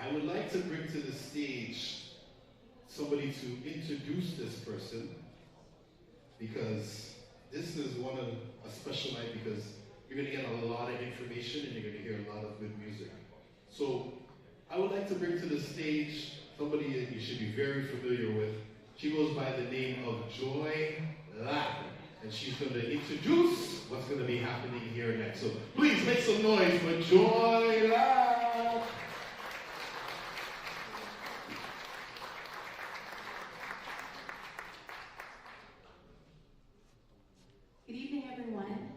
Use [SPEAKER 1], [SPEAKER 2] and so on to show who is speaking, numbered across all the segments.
[SPEAKER 1] I would like to bring to the stage somebody to introduce this person, because this is a special night, because you're going to get a lot of information and you're going to hear a lot of good music. So I would like to bring to the stage somebody that you should be very familiar with. She goes by the name of Joy Lapp, and she's going to introduce what's going to be happening here next. So please make some noise for Joy Lapp.
[SPEAKER 2] Good evening, everyone.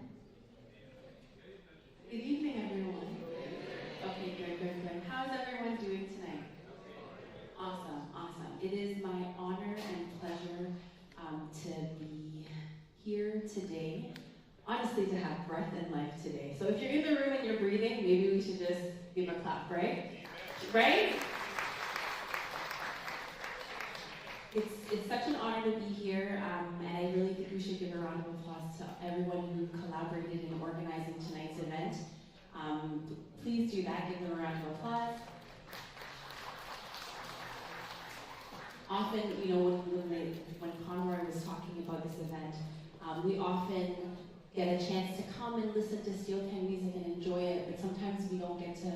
[SPEAKER 2] Good evening, everyone. Okay, good. How's everyone doing tonight? Awesome. It is my honor and pleasure to be here today. Honestly, to have breath and life today. So if you're in the room and you're breathing, maybe we should just give a clap, right? Right? It's such an honor to be here, and I really think we should give a round of applause to everyone who collaborated in organizing tonight's event. Please do that, give them a round of applause. Often, when Conroy was talking about this event, we often get a chance to come and listen to steel pan music and enjoy it, but sometimes we don't get to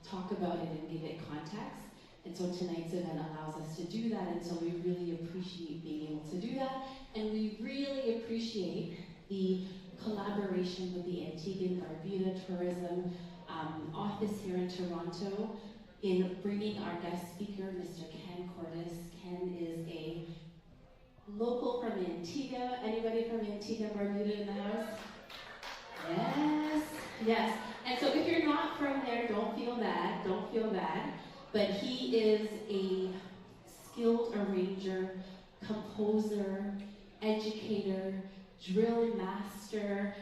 [SPEAKER 2] talk about it and give it context. And so tonight's event allows us to do that, and so we really appreciate being able to do that. And we really appreciate the collaboration with the Antigua and Barbuda Tourism office here in Toronto in bringing our guest speaker, Mr. Khan Cordice. Ken is a local from Antigua. Anybody from Antigua and Barbuda in the house? Yes. And so if you're not from there, don't feel bad. But he is a skilled arranger, composer, educator, drill master,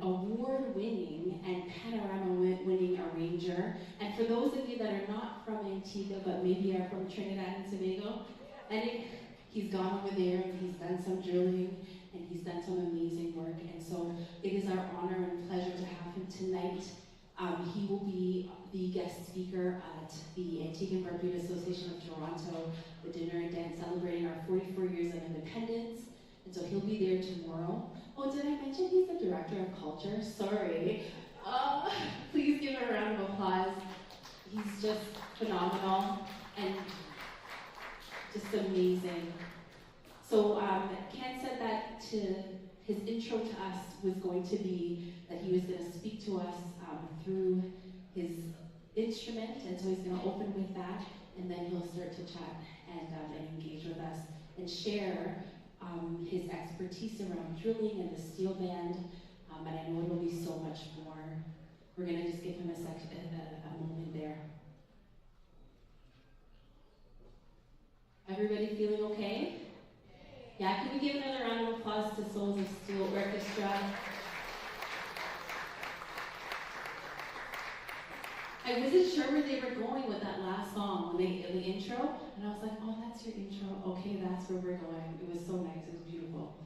[SPEAKER 2] award-winning and panorama-winning arranger. And for those of you that are not from Antigua, but maybe are from Trinidad and Tobago, he's gone over there and he's done some drilling and he's done some amazing work. And so it is our honor and pleasure to have him tonight. He will be the guest speaker at the Antigua and Barbuda Association of Toronto, the dinner and dance celebrating our 44 years of independence. And so he'll be there tomorrow. Oh, did I mention he's the director of culture? Sorry. Please give a round of applause. He's just phenomenal and just amazing. So Ken said that his intro to us was going to be that he was going to speak to us through his instrument, and so he's going to open with that, and then he'll start to chat and engage with us and share his expertise around drilling and the steel band, and I know it'll be so much more. We're going to just give him a moment there. Everybody feeling okay? Yeah, can we give another round of applause to Souls of Steel Orchestra? I wasn't sure where they were going with that last song, the intro, and I was like, oh, that's your intro. Okay, that's where we're going. It was so nice. It was beautiful.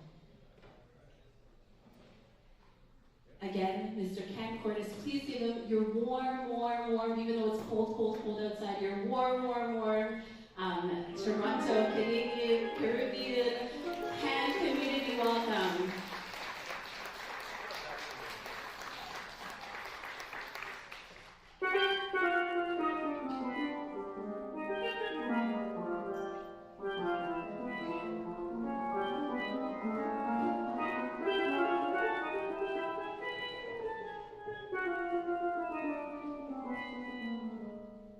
[SPEAKER 2] Again, Mr. Khan Cordice, please give him your warm, even though it's cold outside, your warm, Toronto, Canadian, Caribbean, Khan community welcome.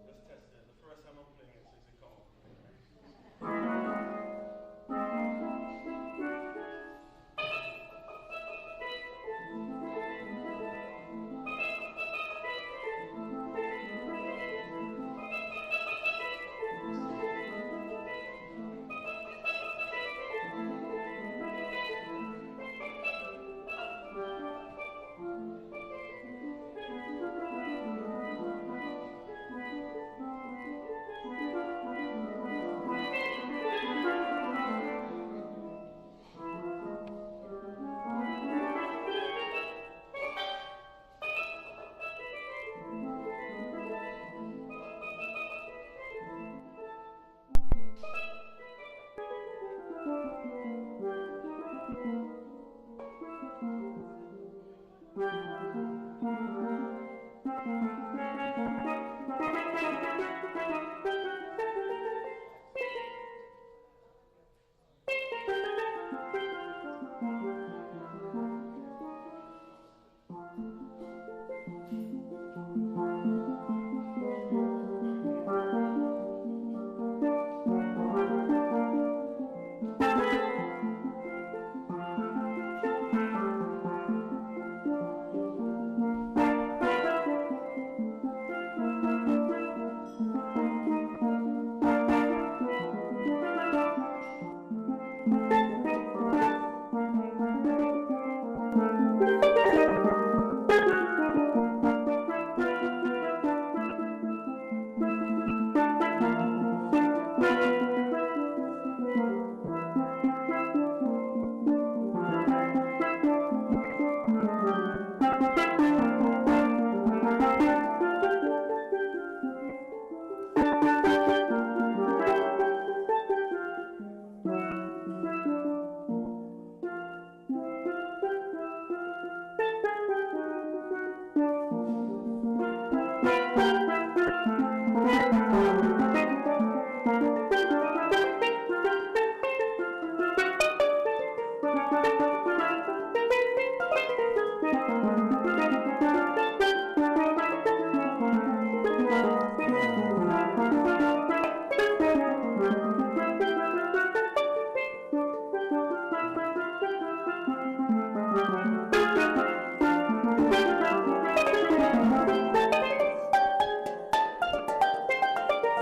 [SPEAKER 3] Let's test it. The first time I'm playing it, so it's a call.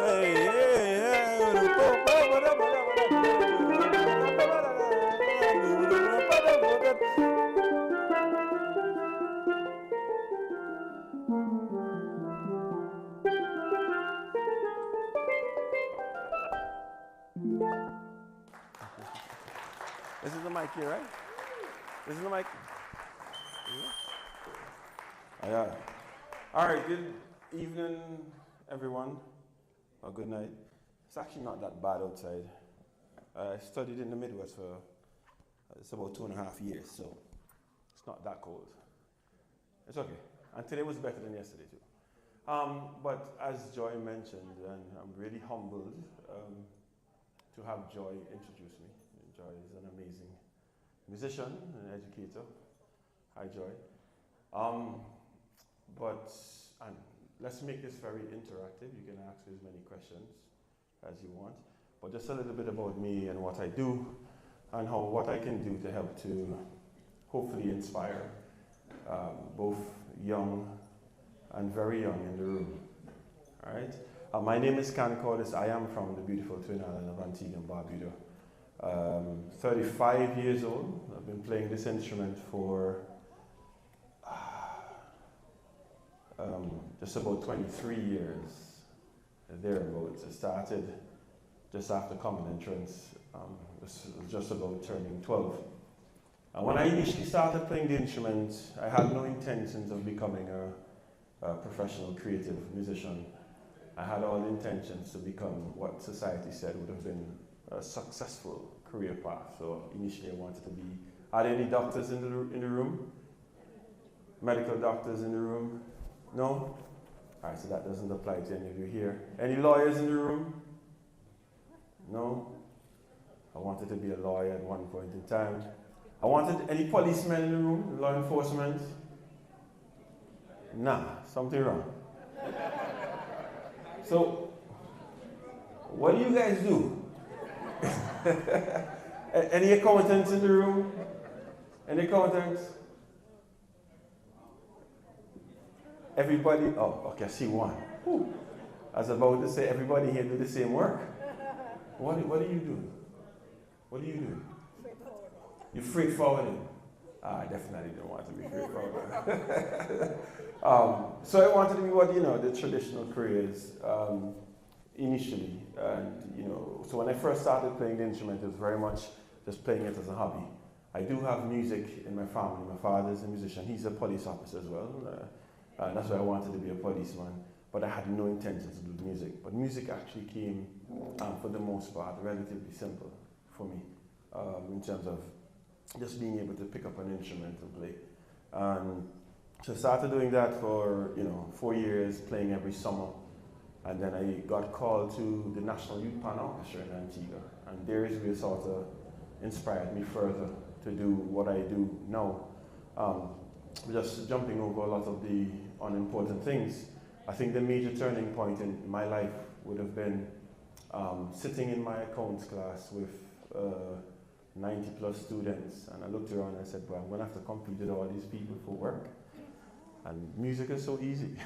[SPEAKER 3] This is the mic here, right? This is the mic. Yeah. All right, good evening, everyone. Or good night. It's actually not that bad outside. I studied in the Midwest for it's about 2.5 years, so it's not that cold. It's okay. And today was better than yesterday, too. But as Joy mentioned, and I'm really humbled to have Joy introduce me. Joy is an amazing musician and educator. Hi, Joy. And let's make this very interactive. You can ask as many questions as you want. But just a little bit about me and what I do and what I can do to help to hopefully inspire both young and very young in the room. All right? My name is Khan Cordice. I am from the beautiful Twin Island of Antigua and Barbuda. 35 years old. I've been playing this instrument for just about 23 years, thereabouts. I started just after common entrance, just about turning 12. And when I initially started playing the instrument, I had no intentions of becoming a professional creative musician. I had all intentions to become what society said would have been a successful career path. So initially I wanted to be, are there any doctors in the room? Medical doctors in the room? No? All right, so that doesn't apply to any of you here. Any lawyers in the room? No? I wanted to be a lawyer at one point in time. I wanted any policemen in the room, law enforcement? Nah, something wrong. So, what do you guys do? Any accountants in the room? Any accountants? Everybody? Oh, okay, I see one. Whew. I was about to say, everybody here do the same work. What do you do? What do you do? You freight forwarding. I definitely don't want to be freight forwarding. So I wanted to be what, the traditional careers initially. And, so when I first started playing the instrument, it was very much just playing it as a hobby. I do have music in my family. My father's a musician. He's a police officer as well. That's why I wanted to be a policeman. But I had no intention to do music. But music actually came, for the most part, relatively simple for me in terms of just being able to pick up an instrument and play. So I started doing that for 4 years, playing every summer. And then I got called to the National Youth Pan Orchestra in Antigua. And there is where sort of inspired me further to do what I do now. Just jumping over a lot of the unimportant things. I think the major turning point in my life would have been sitting in my accounts class with 90 plus students, and I looked around and I said, well, I'm going to have to compete with all these people for work. And music is so easy,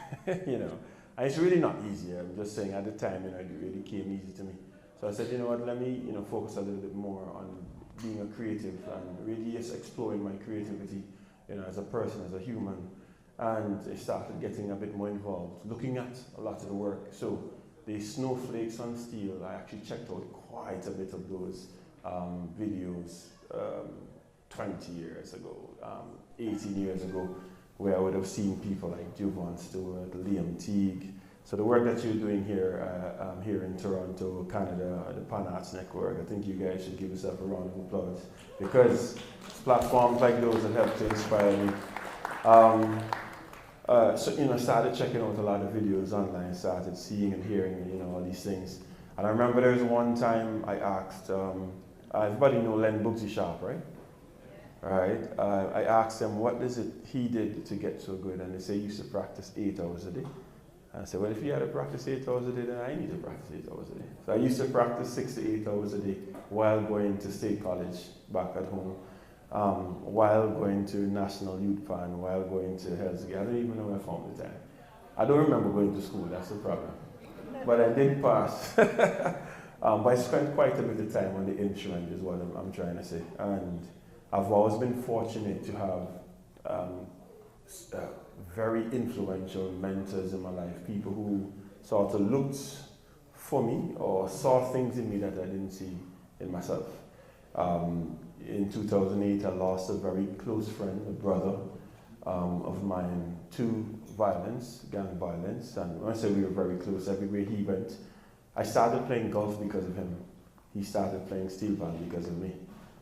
[SPEAKER 3] And it's really not easy. I'm just saying at the time, it really came easy to me. So I said, you know what, let me, focus a little bit more on being a creative and really just exploring my creativity, as a person, as a human. And I started getting a bit more involved, looking at a lot of the work. So the Snowflakes on Steel, I actually checked out quite a bit of those videos 20 years ago, 18 years ago, where I would have seen people like Jovan Stewart, Liam Teague. So the work that you're doing here here in Toronto, Canada, the Pan Arts Network, I think you guys should give yourself a round of applause, because it's platforms like those that help to inspire me. So started checking out a lot of videos online, started seeing and hearing, all these things. And I remember there was one time I asked, everybody know Len Bugsy Sharp, right? Right. I asked them, what is it he did to get so good? And they say he used to practice 8 hours a day. And I said, well, if you had to practice 8 hours a day, then I need to practice 8 hours a day. So I used to practice 6 to 8 hours a day while going to State College back at home, while going to National Youth Pan, while going to Hell's Gate. I don't even know where I found the time. I don't remember going to school, that's the problem. but I did pass. But I spent quite a bit of time on the instrument is what I'm trying to say. And I've always been fortunate to have very influential mentors in my life, people who sort of looked for me or saw things in me that I didn't see in myself. In 2008, I lost a very close friend, a brother of mine, to violence, gang violence. And when I say we were very close, everywhere he went, I started playing golf because of him. He started playing steel band because of me.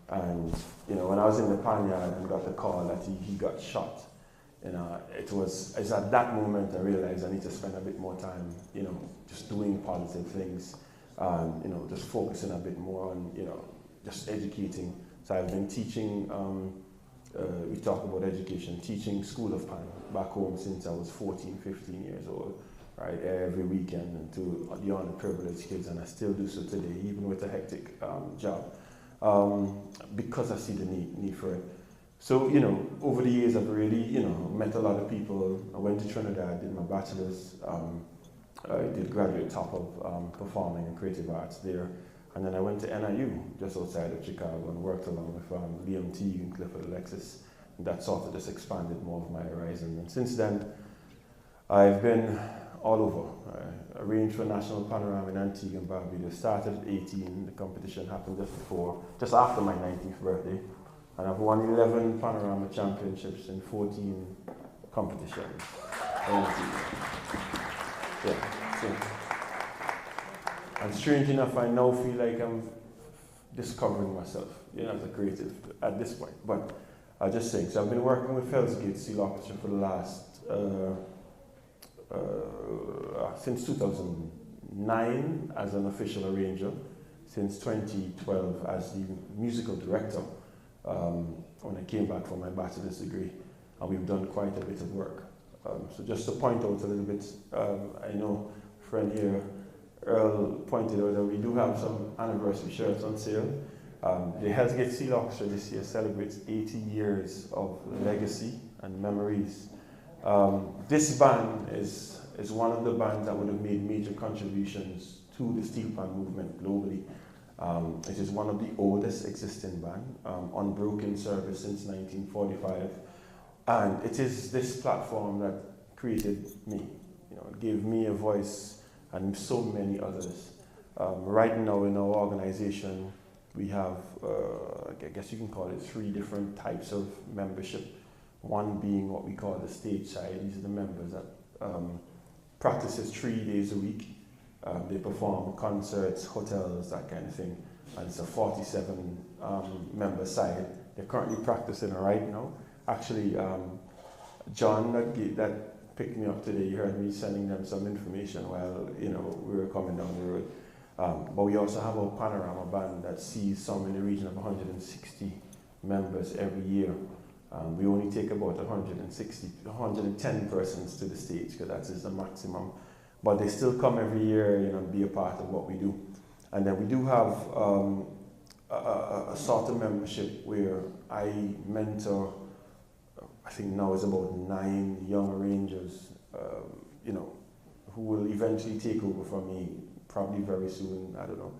[SPEAKER 3] And when I was in the panyard and got the call that he got shot, it's at that moment I realized I need to spend a bit more time, just doing positive things, just focusing a bit more on, just educating. So I've been teaching, we talk about education, teaching School of Pan back home since I was 14, 15 years old, right, every weekend, and to the underprivileged kids, and I still do so today, even with a hectic job, because I see the need for it. So, over the years I've really, met a lot of people. I went to Trinidad, did my bachelor's, I did graduate top of performing and creative arts there. And then I went to NIU, just outside of Chicago, and worked along with Liam Teague and Clifford Alexis. And that sort of just expanded more of my horizon. And since then, I've been all over. I arranged for National Panorama in Antigua and Barbuda. Started at 18, the competition happened just after my 19th birthday. And I've won 11 Panorama championships in 14 competitions in Antigua. Yeah, so. And strange enough, I now feel like I'm discovering myself, as a creative at this point. But I'll just say, so I've been working with Hell's Gate Steel Orchestra for the last, since 2009 as an official arranger, since 2012 as the musical director, when I came back for my bachelor's degree. And we've done quite a bit of work. So just to point out a little bit, I know a friend here, Earl, pointed out that we do have some anniversary shirts on sale. The Hell's Gate Steel Orchestra this year celebrates 80 years of legacy and memories. This band is one of the bands that would have made major contributions to the steel pan movement globally. It is one of the oldest existing band, unbroken service since 1945. And it is this platform that created me. It gave me a voice and so many others. Right now in our organization, we have, I guess you can call it 3 different types of membership. One being what we call the stage side. These are the members that practices 3 days a week. They perform concerts, hotels, that kind of thing. And it's a 47 member side. They're currently practicing right now. Actually, John that picked me up today, you heard me sending them some information while we were coming down the road. But we also have a panorama band that sees some in the region of 160 members every year. We only take about 110 persons to the stage, because that is the maximum. But they still come every year, and be a part of what we do. And then we do have a sort of membership where I mentor, I think now is about 9 young arrangers, who will eventually take over from me, probably very soon, I don't know,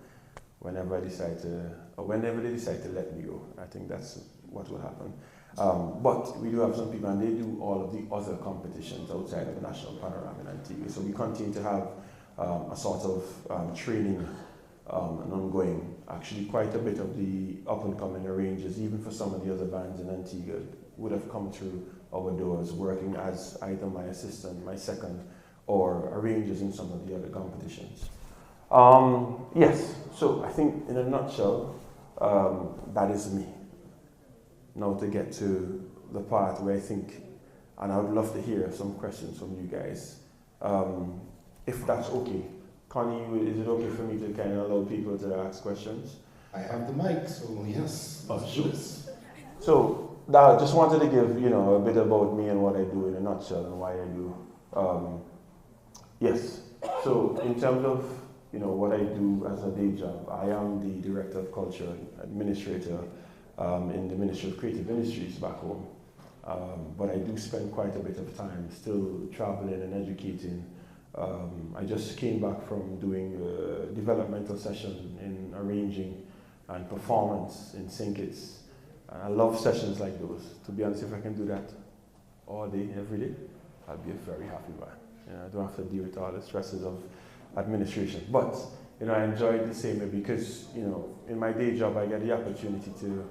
[SPEAKER 3] whenever they decide to let me go. I think that's what will happen. But we do have some people, and they do all of the other competitions outside of the National Panorama in Antigua. So we continue to have a sort of training and ongoing. Actually, quite a bit of the up-and-coming arrangers, even for some of the other bands in Antigua, would have come through our doors working as either my assistant, my second, or arrangers in some of the other competitions. Yes, so I think in a nutshell, that is me. Now to get to the part where I think, and I would love to hear some questions from you guys, if that's okay. Connie, is it okay for me to kind of allow people to ask questions?
[SPEAKER 1] I have the mic, so yes.
[SPEAKER 3] Oh, sure. So I just wanted to give a bit about me and what I do in a nutshell and why I do. Yes. So in terms of what I do as a day job, I am the Director of Culture and Administrator in the Ministry of Creative Industries back home. But I do spend quite a bit of time still traveling and educating I just came back from doing a developmental session in arranging and performance in St. I love sessions like those. To be honest, if I can do that all day, every day, I'll be a very happy man. You know, I don't have to deal with all the stresses of administration. But you know, I enjoy it the same way because you know, in my day job, I get the opportunity to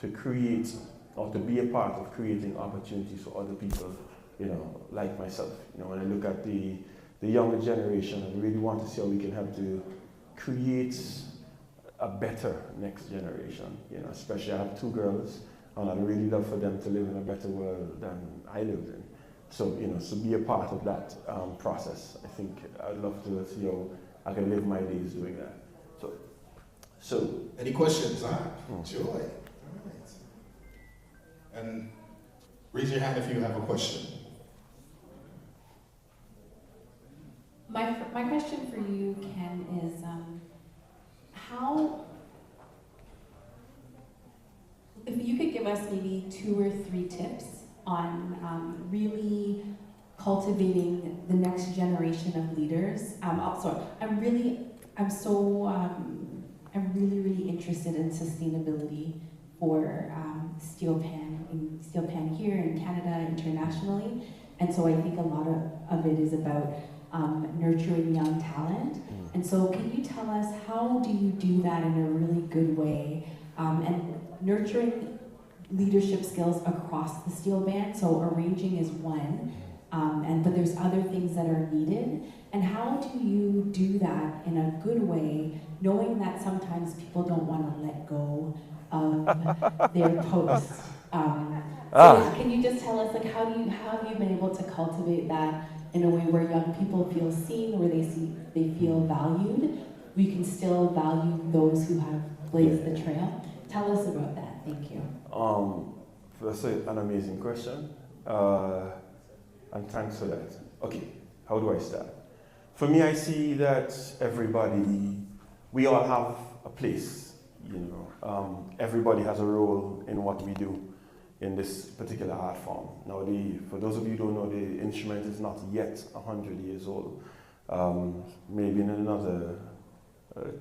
[SPEAKER 3] create or to be a part of creating opportunities for other people. You know, like myself. You know, when I look at the younger generation, I really want to see how we can help to create a better next generation. You know, especially I have 2 girls, and I'd really love for them to live in a better world than I lived in. So, you know, so be a part of that process. I think I'd love to see how I can live my days doing that. So
[SPEAKER 4] any questions? Joy. All right. And raise your hand if you have a question.
[SPEAKER 2] My question for you, Ken, is how, if you could give us maybe 2 or 3 tips on really cultivating the next generation of leaders. Also, I'm really interested in sustainability for steel pan here in Canada, internationally, and so I think a lot of it is about nurturing young talent. And so can you tell us, how do you do that in a really good way, and nurturing leadership skills across the steel band? So arranging is one, but there's other things that are needed. And how do you do that in a good way, knowing that sometimes people don't want to let go of their posts? So can you just tell us, like, how have you been able to cultivate that in a way where young people feel seen, where they feel valued? We can still value those who have blazed the trail. Tell us about that. Thank you.
[SPEAKER 3] That's an amazing question, and thanks for that. Okay, how do I start? For me, I see that we all have a place, you know. Everybody has a role in what we do in this particular art form. Now, for those of you who don't know, the instrument is not yet 100 years old. Maybe in another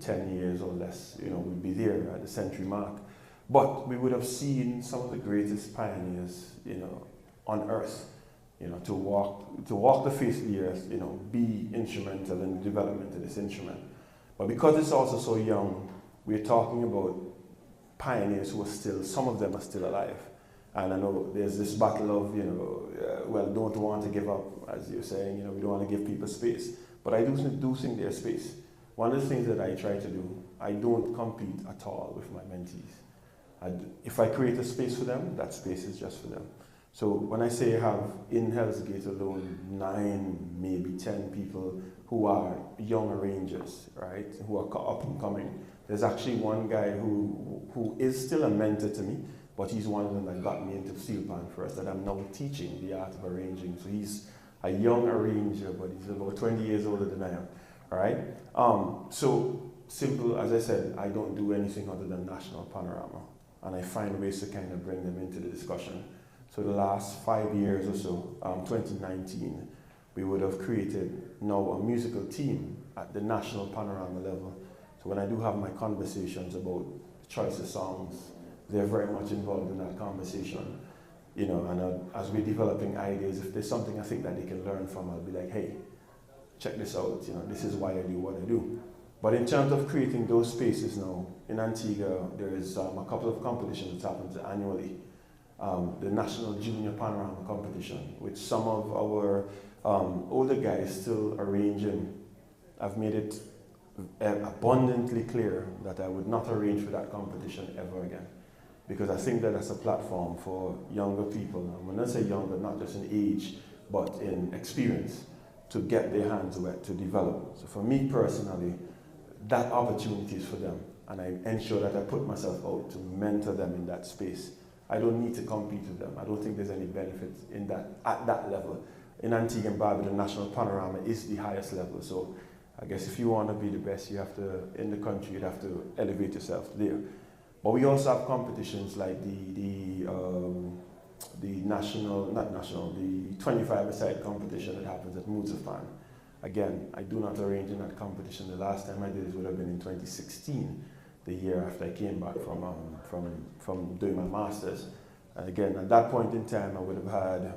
[SPEAKER 3] 10 years or less, you know, we'll be there at the century mark. But we would have seen some of the greatest pioneers, you know, on earth, you know, to walk the face of the earth, you know, be instrumental in the development of this instrument. But because it's also so young, we're talking about pioneers who are still, some of them are still alive. And I know there's this battle of, you know, don't want to give up, as you're saying, you know, we don't want to give people space. But I do think there's space. One of the things that I try to do, I don't compete at all with my mentees. If I create a space for them, that space is just for them. So when I say I have in Hell's Gate alone 9, maybe 10 people who are young arrangers, right, who are up and coming, there's actually one guy who is still a mentor to me, but he's one of them that got me into steel pan first, that I'm now teaching the art of arranging. So he's a young arranger, but he's about 20 years older than I am, all right? So simple, as I said, I don't do anything other than national panorama, and I find ways to kind of bring them into the discussion. So the last 5 years or so, 2019, we would have created now a musical team at the national panorama level. So when I do have my conversations about choice of songs, they're very much involved in that conversation, you know, and as we're developing ideas, if there's something I think that they can learn from, I'll be like, hey, check this out, you know, this is why I do what I do. But in terms of creating those spaces now, in Antigua, there is a couple of competitions that happen annually. The National Junior Panorama Competition, which some of our older guys still arranging. I've made it abundantly clear that I would not arrange for that competition ever again, because I think that that's a platform for younger people, and when I say younger, not just in age, but in experience, to get their hands wet, to develop. So for me personally, that opportunity is for them, and I ensure that I put myself out to mentor them in that space. I don't need to compete with them. I don't think there's any benefit in that at that level. In Antigua and Barbuda, the national panorama is the highest level. So I guess if you want to be the best, you have to, in the country, you'd have to elevate yourself there. But we also have competitions like the 25-a-side competition that happens at Moods of Pan. Again, I do not arrange in that competition. The last time I did it would have been in 2016, the year after I came back from doing my master's. And again, at that point in time, I would have had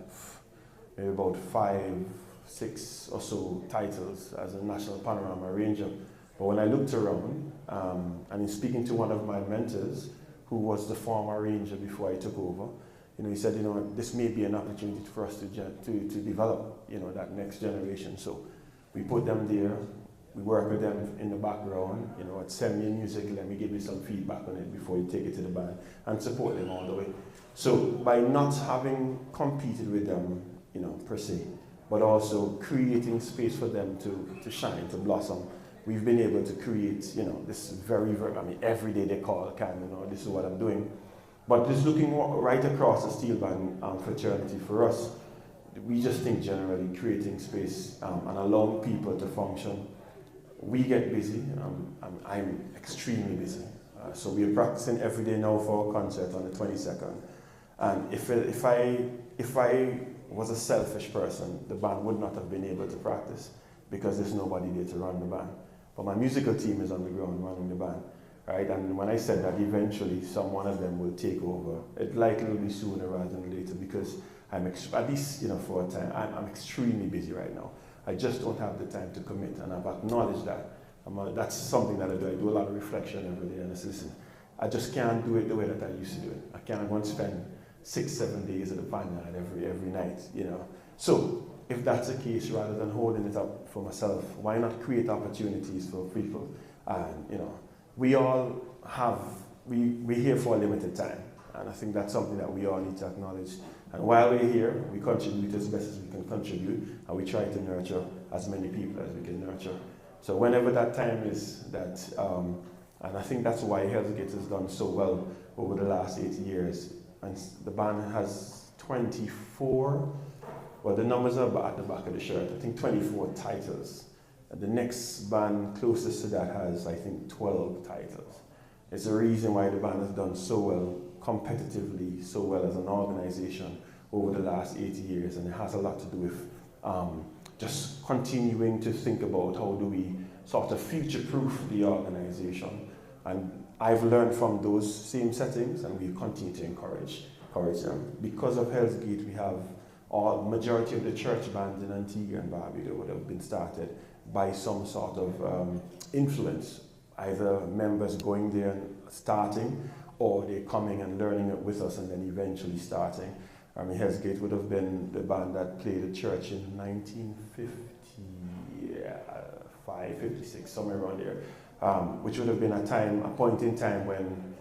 [SPEAKER 3] maybe about 5, 6 or so titles as a national panorama arranger. But when I looked around, and in speaking to one of my mentors, who was the former arranger before I took over, he said, this may be an opportunity for us to develop, that next generation. So we put them there, we work with them in the background, send me music, let me give you some feedback on it before you take it to the band, and support them all the way. So by not having competed with them, per se, but also creating space for them to shine, to blossom, we've been able to create, this very, every day they call, this is what I'm doing. But just looking right across the steel band fraternity, for us, we just think generally creating space and allowing people to function. We get busy, I'm extremely busy. So we're practicing every day now for our concert on the 22nd. And if I was a selfish person, the band would not have been able to practice because there's nobody there to run the band. But my musical team is on the ground running the band, right? And when I said that eventually one of them will take over, it likely will be sooner rather than later because I'm at least, for a time, I'm extremely busy right now. I just don't have the time to commit, and I've acknowledged that. That's something that I do. I do a lot of reflection every day, and I say, listen, I just can't do it the way that I used to do it. I can't go and spend 6, 7 days at the Vanguard every night, So if that's the case, rather than holding it up for myself, why not create opportunities for people? And we're here for a limited time, and I think that's something that we all need to acknowledge. And while we're here, we contribute as best as we can contribute, and we try to nurture as many people as we can nurture. So whenever that time is, and I think that's why Hell's Gate has done so well over the last 8 years. And the band has 24, well, the numbers are at the back of the shirt, I think 24 titles. And the next band closest to that has, I think, 12 titles. It's the reason why the band has done so well, competitively, so well as an organization over the last 80 years. And it has a lot to do with just continuing to think about how do we sort of future-proof the organization. And I've learned from those same settings, and we continue to encourage them. Because of Hell's Gate, we have majority of the church bands in Antigua and Barbuda would have been started by some sort of influence, either members going there and starting, or they're coming and learning it with us and then eventually starting. Hell's Gate would have been the band that played at church in 1955, 56, somewhere around there. Which would have been a point in time when,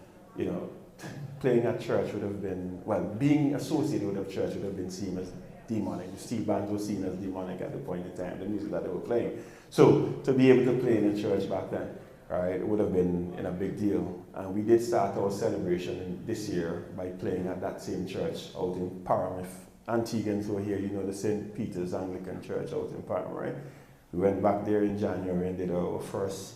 [SPEAKER 3] playing at church would have been, being associated with a church would have been seen as demonic. The steel bands were seen as demonic at the point in time, the music that they were playing. So to be able to play in a church back then, right, it would have been a big deal. And we did start our celebration this year by playing at that same church out in Parham. If Antiguans who are here, the St. Peter's Anglican Church out in Parham, right? We went back there in January and did our first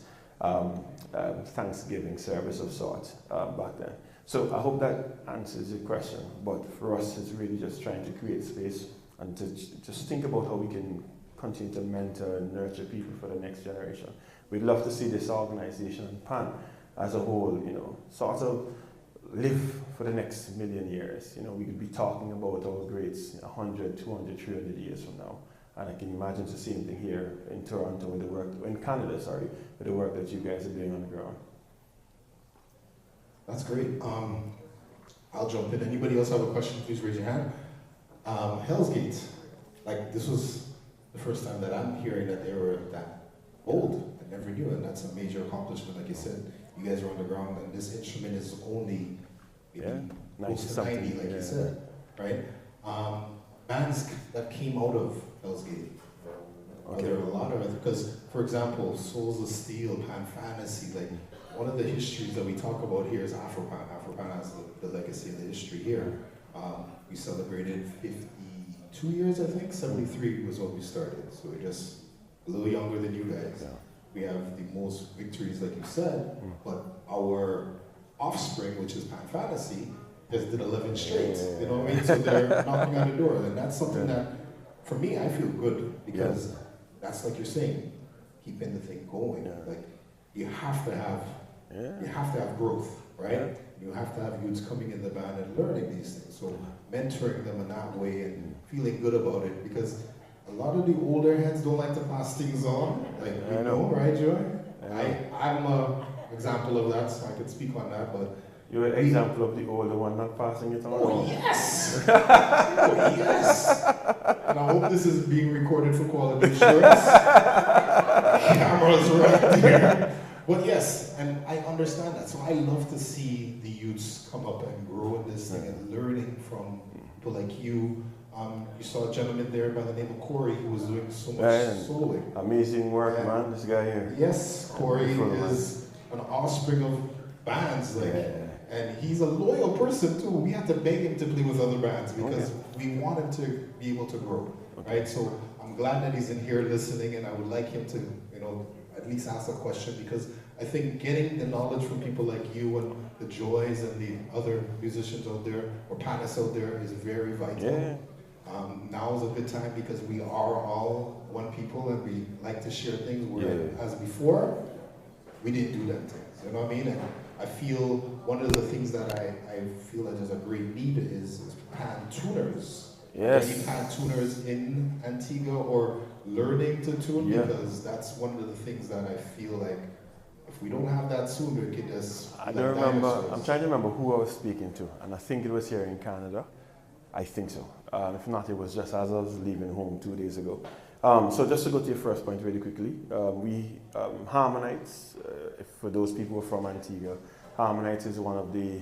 [SPEAKER 3] Thanksgiving service of sorts back then. So I hope that answers your question. But for us, it's really just trying to create space and to just think about how we can continue to mentor and nurture people for the next generation. We'd love to see this organization and PAN as a whole, sort of live for the next million years. We could be talking about our greats 100, 200, 300 years from now. And I can imagine the same thing here in Toronto with the work, in Canada, with the work that you guys are doing on the ground.
[SPEAKER 4] That's great. I'll jump in. Anybody else have a question, please raise your hand. Hell's Gate, this was the first time that I'm hearing that they were that old. I never knew, and that's a major accomplishment. Like you said, you guys are on the ground, and this instrument is only close to 90, like you said, right? Bands that came out of Hell's Gate. Are there a lot of it? Because, for example, Souls of Steel, Pan Fantasy, one of the histories that we talk about here is Afropan. Afropan has the legacy and the history here. We celebrated 52 years, I think. 73 was when we started, so we're just a little younger than you guys. Yeah. We have the most victories, like you said, but our offspring, which is Pan Fantasy, just did 11 straight. You know what I mean? So they're knocking on the door, and that's something that, for me, I feel good because that's like you're saying, keeping the thing going.
[SPEAKER 3] Yeah.
[SPEAKER 4] Like you have to have
[SPEAKER 3] Yeah.
[SPEAKER 4] you have to have growth, right?
[SPEAKER 3] Yeah.
[SPEAKER 4] You have to have youths coming in the band and learning these things. So mentoring them in that way and feeling good about it, because a lot of the older heads don't like to pass things on. Like we
[SPEAKER 3] I
[SPEAKER 4] know,
[SPEAKER 3] know.
[SPEAKER 4] right, Joy?
[SPEAKER 3] I know.
[SPEAKER 4] I'm a example of that, so I can speak on that. But
[SPEAKER 3] You're an example of the older one not passing it on.
[SPEAKER 4] oh yes, oh yes. And I hope this is being recorded for quality assurance. Cameras right there. But yes, and I understand that. So I love to see the youths come up and grow in this thing and learning from people like you. You saw a gentleman there by the name of Corey who was doing so much soloing.
[SPEAKER 3] Amazing work,
[SPEAKER 4] Yeah.
[SPEAKER 3] man. This guy here.
[SPEAKER 4] Yes, Corey
[SPEAKER 3] Wonderful,
[SPEAKER 4] is an offspring of bands, like,
[SPEAKER 3] Yeah.
[SPEAKER 4] and he's a loyal person too. We had to beg him to play with other bands because we want him to be able to grow, right? So I'm glad that he's in here listening, and I would like him to, you know, at least ask a question, because I think getting the knowledge from people like you and the Joys and the other musicians out there, or Panis out there, is very vital.
[SPEAKER 3] Yeah.
[SPEAKER 4] Now is a good time because we are all one people and we like to share things, where as before, we didn't do that things, you know what I mean? And I feel one of the things that I feel that there's a great need is pan tuners.
[SPEAKER 3] Yes.
[SPEAKER 4] Any pan tuners in Antigua or learning to tune, because that's one of the things that I feel like if we don't have that soon, we could just.
[SPEAKER 3] I don't remember. I'm trying to remember who I was speaking to, and I think it was here in Canada. I think so. If not, it was just as I was leaving home 2 days ago. So just to go to your first point really quickly, we Harmonites, for those people who are from Antigua, Harmonites is one of the,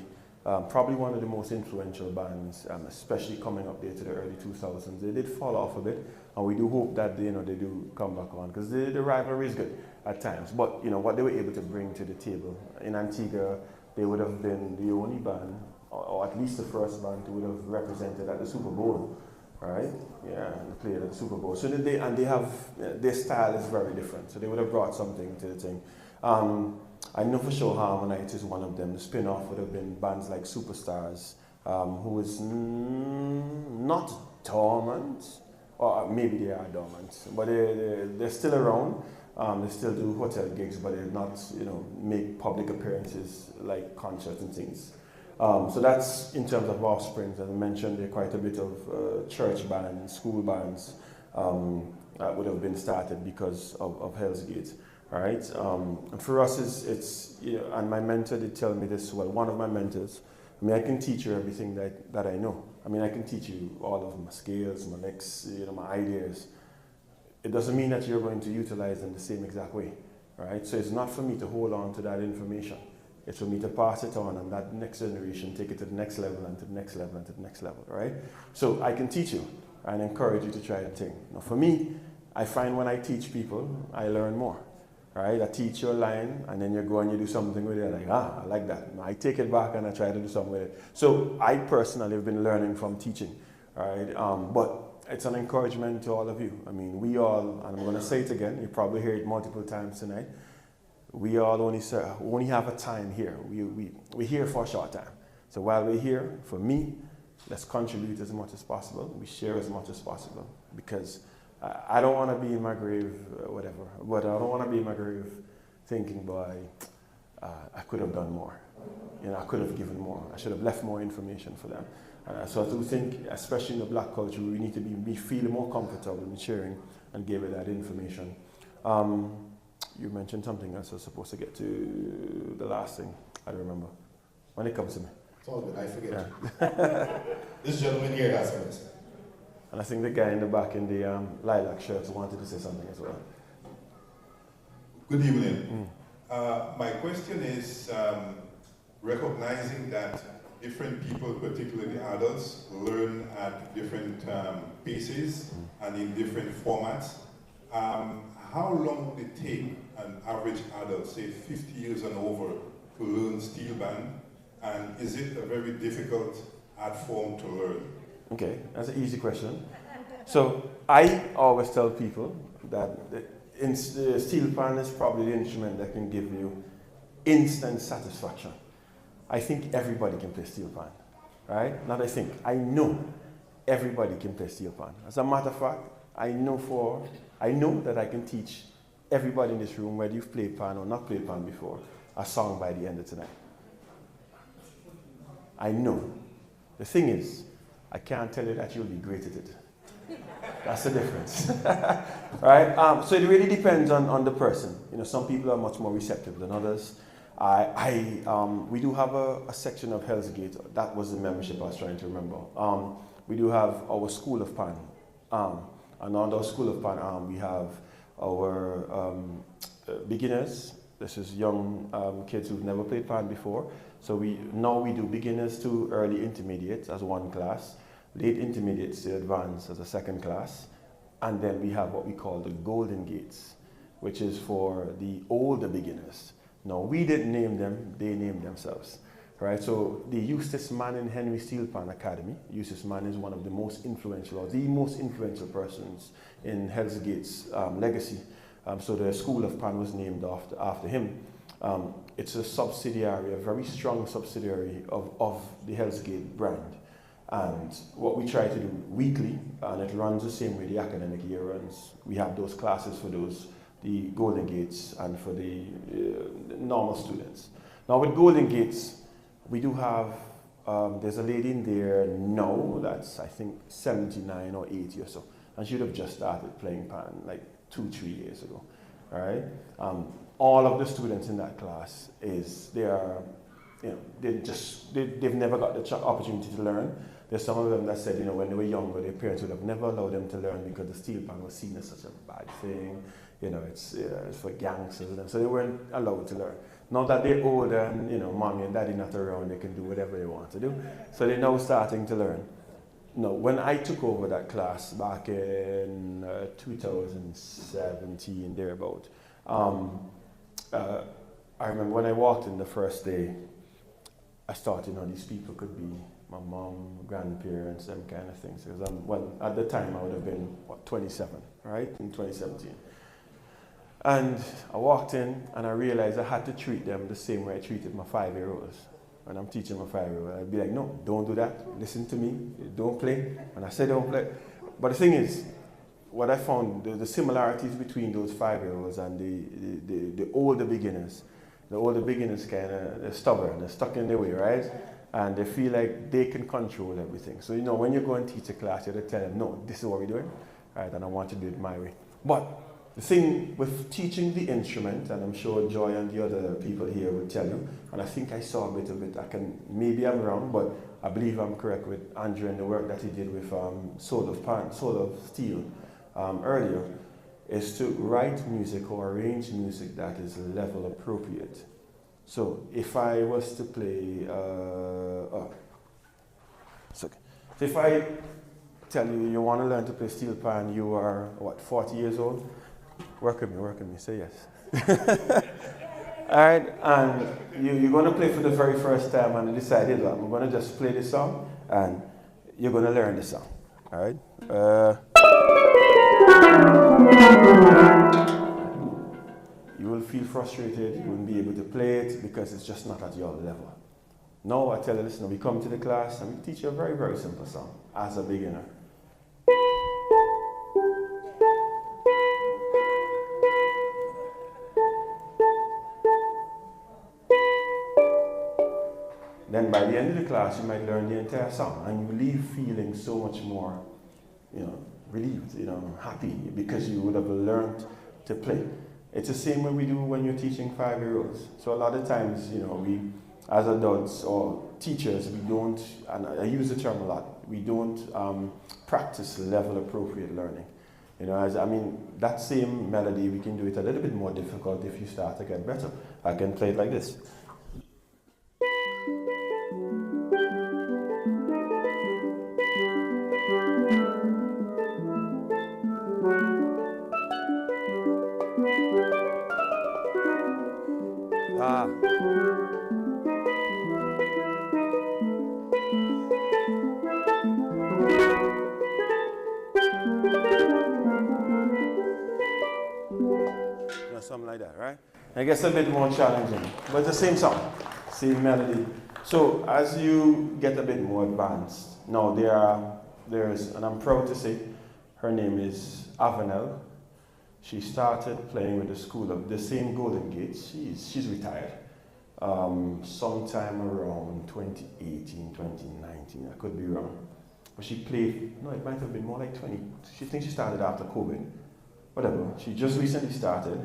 [SPEAKER 3] probably one of the most influential bands, especially coming up there to the early 2000s. They did fall off a bit, and we do hope that they do come back on, because the rivalry is good at times. But what they were able to bring to the table in Antigua, they would have been the only band, or at least the first band, who would have represented at the Super Bowl. Right? Yeah, and played at the Super Bowl. So they have, their style is very different. So they would have brought something to the thing. I know for sure Harmonite is one of them. The spin-off would have been bands like Superstars, who is not dormant, or maybe they are dormant, but they're still around. They still do hotel gigs, but they're not, make public appearances like concerts and things. So that's in terms of offspring. As I mentioned, there are quite a bit of church bands, school bands that would have been started because of Hell's Gate. All right. And for us, it's and my mentor did tell me this. Well, one of my mentors. I can teach you everything that I know. I can teach you all of my skills, my licks, my ideas. It doesn't mean that you're going to utilize them the same exact way. All right. So it's not for me to hold on to that information. It's for me to pass it on, and that next generation take it to the next level and to the next level and to the next level, right? So I can teach you and encourage you to try the thing. Now for me, I find when I teach people, I learn more, right? I teach you a line, and then you go and you do something with it, like, I like that. Now I take it back and I try to do something with it. So I personally have been learning from teaching, right? But it's an encouragement to all of you. We all, and I'm going to say it again, you probably hear it multiple times tonight, we all only have a time here. We're here for a short time. So while we're here, for me, let's contribute as much as possible. We share as much as possible, because I don't want to be in my grave, whatever. But I don't want to be in my grave thinking, boy, I could have done more. I could have given more. I should have left more information for them. So I do think, especially in the black culture, we need to be feeling more comfortable in sharing and giving that information. You mentioned something else I was supposed to get to, the last thing. I don't remember. When it comes to me.
[SPEAKER 4] It's all good. I forget. This gentleman here has something to say.
[SPEAKER 3] And I think the guy in the back in the lilac shirt wanted to say something as well.
[SPEAKER 5] Good evening. My question is, recognizing that different people, particularly adults, learn at different paces and in different formats. How long would it take an average adult, say 50 years and over, to learn steel band? And is it a very difficult art form to learn?
[SPEAKER 3] Okay, that's an easy question. So I always tell people that the steel pan is probably the instrument that can give you instant satisfaction. I think everybody can play steel pan, right? Not I think, I know everybody can play steel pan. As a matter of fact, I know for I know that I can teach everybody in this room, whether you've played pan or not played pan before, a song by the end of tonight. I know. The thing is, I can't tell you that you'll be great at it. That's the difference. Right? So it really depends on the person. You know, some people are much more receptive than others. We do have a section of Hell's Gate. That was the membership I was trying to remember. We do have our School of Pan. And on our School of Pan, we have our beginners. This is young kids who've never played pan before. So we do beginners to early intermediate as one class, late intermediates to advanced as a second class, and then we have what we call the Golden Gates, which is for the older beginners. Now, we didn't name them, they named themselves. Right? So the Eustace Manning Henry Steel Pan Academy, Eustace Manning is one of the most influential, or the most influential persons in Hell's Gate's legacy. So the School of Pan was named after him. It's a subsidiary, a very strong subsidiary of the Hell's Gate brand. And what we try to do weekly, and it runs the same way the academic year runs, we have those classes for the Golden Gates and for the normal students. Now with Golden Gates, we do have, there's a lady in there now that's I think 79 or 80 or so, and she would have just started playing pan like 2-3 years ago. All right. All of the students in that class they've never got the opportunity to learn. There's some of them that said, when they were younger, their parents would have never allowed them to learn because the steel pan was seen as such a bad thing. It's for gangsters, and so they weren't allowed to learn. Now that they're older and mommy and daddy not around, they can do whatever they want to do. So they're now starting to learn. No, when I took over that class back in 2017, thereabout, I remember when I walked in the first day, I thought, these people could be my mom, grandparents, them kind of things. Because at the time I would have been 27, right, in 2017. And I walked in and I realized I had to treat them the same way I treated my 5-year-olds. When I'm teaching my 5-year-old, I'd be like, no, don't do that. Listen to me. Don't play. And I said, don't play. But the thing is, what I found, the similarities between those 5-year-olds and the older beginners. The older beginners they're stubborn, they're stuck in their way, right? And they feel like they can control everything. So, when you go and teach a class, you have to tell them, no, this is what we're doing, right? And I want you to do it my way. But the thing with teaching the instrument, and I'm sure Joy and the other people here will tell you, and I think I saw a bit of it, maybe I'm wrong, but I believe I'm correct with Andrew and the work that he did with Soul of Steel earlier, is to write music or arrange music that is level appropriate. So if I was to play, so if I tell you want to learn to play steel pan, you are 40 years old? Work with me, say yes. All right, and you're going to play for the very first time and decide, I'm going to just play this song and you're going to learn this song. All right? You will feel frustrated, you won't be able to play it because it's just not at your level. Now I tell you, listen, we come to the class and we teach you a very, very simple song as a beginner. Then by the end of the class, you might learn the entire song and you leave feeling so much more, relieved, happy because you would have learned to play. It's the same way we do when you're teaching 5-year-olds. So a lot of times, we, as adults or teachers, we don't, and I use the term a lot, we don't practice level appropriate learning. That same melody, we can do it a little bit more difficult if you start to get better. I can play it like this. Something like that, right? I guess a bit more challenging, but it's the same song, same melody. So as you get a bit more advanced, now there's, and I'm proud to say, her name is Avanel. She started playing with the school of the same Golden Gate. She's retired. Sometime around 2018, 2019, I could be wrong. But she played, no, it might have been more like 20. She thinks she started after COVID. Whatever. She just recently started,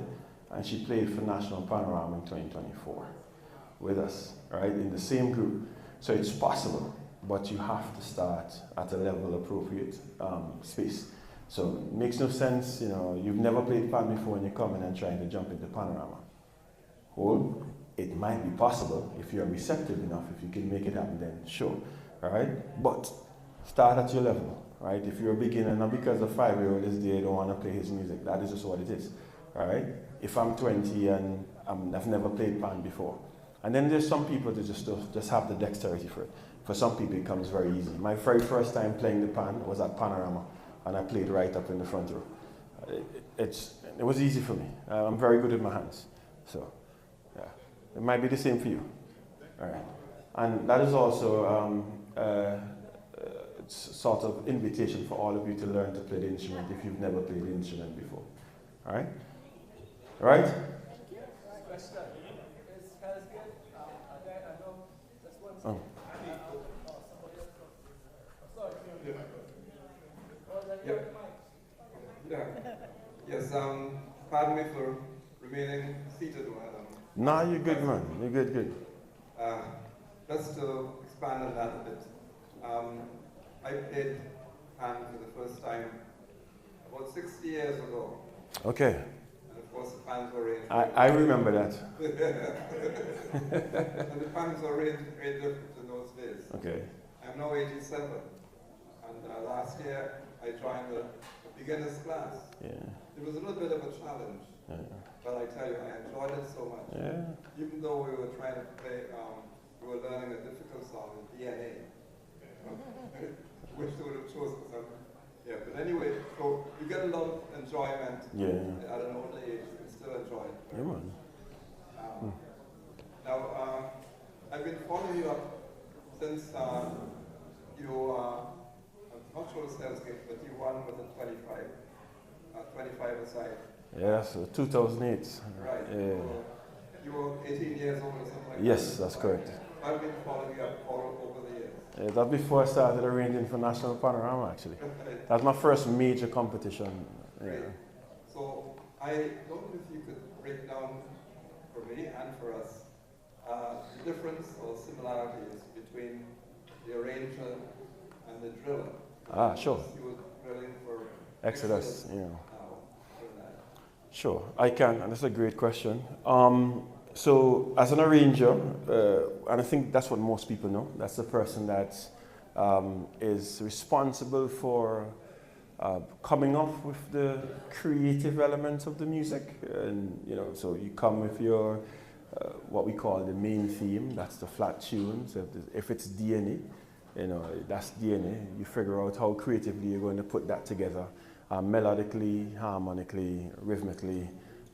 [SPEAKER 3] and she played for National Panorama in 2024 with us, right, in the same group. So it's possible, but you have to start at a level appropriate space. So it makes no sense, you know, you've never played pan before and you come in and trying to jump into Panorama. Hold. It might be possible if you're receptive enough, if you can make it happen, then sure, all right? But start at your level, right? If you're a beginner, not because a 5-year-old is there, don't want to play his music, that is just what it is, all right? If I'm 20 and I've never played pan before, and then there's some people that just have the dexterity for it. For some people, it comes very easy. My very first time playing the pan was at Panorama, and I played right up in the front row. It was easy for me. I'm very good with my hands, so. It might be the same for you. All right. And that is also sort of invitation for all of you to learn to play the instrument if you've never played the instrument before. All right? All right? Oh.
[SPEAKER 6] Yes, pardon me for remaining seated while
[SPEAKER 3] No, you're good, man. You're good.
[SPEAKER 6] Just to expand on that a bit, I played pan for the first time about 60 years ago.
[SPEAKER 3] Okay.
[SPEAKER 6] And of course the pans were arranged.
[SPEAKER 3] I remember that.
[SPEAKER 6] And the pans were arranged very different in those days.
[SPEAKER 3] Okay.
[SPEAKER 6] I'm now 87. And last year I joined the beginner's class.
[SPEAKER 3] Yeah.
[SPEAKER 6] It was a little bit of a challenge.
[SPEAKER 3] Yeah.
[SPEAKER 6] But I tell you, I enjoyed it so much.
[SPEAKER 3] Yeah.
[SPEAKER 6] Even though we were trying to play, we were learning a difficult song, DNA. Wish they would have chosen some. Yeah, but anyway, so you get a lot of enjoyment.
[SPEAKER 3] Yeah.
[SPEAKER 6] At an older age, you can still enjoy it.
[SPEAKER 3] Yeah, man.
[SPEAKER 6] Now, I've been following you up since you, I'm not sure the sales game, but you won with a 25 aside.
[SPEAKER 3] Yeah, so 2008.
[SPEAKER 6] Right.
[SPEAKER 3] Yeah.
[SPEAKER 6] You were 18 years old or something like that?
[SPEAKER 3] Yes, that's correct.
[SPEAKER 6] I've been following you up all over the years.
[SPEAKER 3] Yeah, that before I started arranging for National Panorama, actually. That's my first major competition. Yeah.
[SPEAKER 6] Great. So I don't know if you could break down for me and for us the difference or similarities between the arranger and the driller.
[SPEAKER 3] Ah, sure.
[SPEAKER 6] You were drilling for
[SPEAKER 3] Exodus, yeah.
[SPEAKER 6] Sure.
[SPEAKER 3] Sure, I can, and that's a great question. So, as an arranger, and I think that's what most people know, that's the person that is responsible for coming up with the creative elements of the music. And, you know, so you come with your, what we call the main theme, that's the flat tune. So if it's DNA, you know, that's DNA. You figure out how creatively you're going to put that together. Melodically, harmonically, rhythmically,